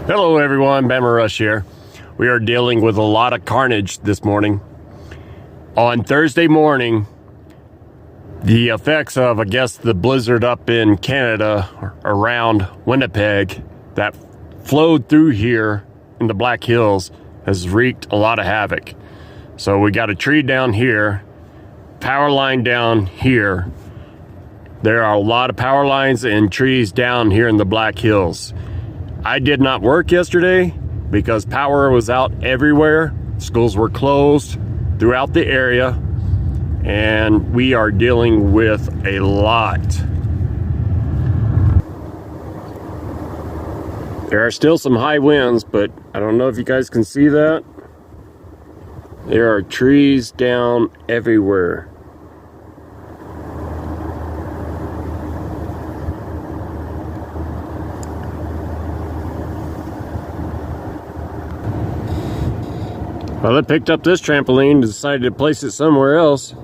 Hello everyone, Bama Rush here. We are dealing with a lot of carnage this morning. On Thursday morning, the effects of, I guess, the blizzard up in Canada around Winnipeg that flowed through here in the Black Hills has wreaked a lot of havoc. So we got a tree down here, power line down here. There are a lot of power lines and trees down here in the Black Hills. I did not work yesterday because power was out everywhere. Schools were closed throughout the area, and we are dealing with a lot. There are still some high winds, but I don't know if you guys can see that. There are trees down everywhere. Well, I picked up this trampoline and decided to place it somewhere else.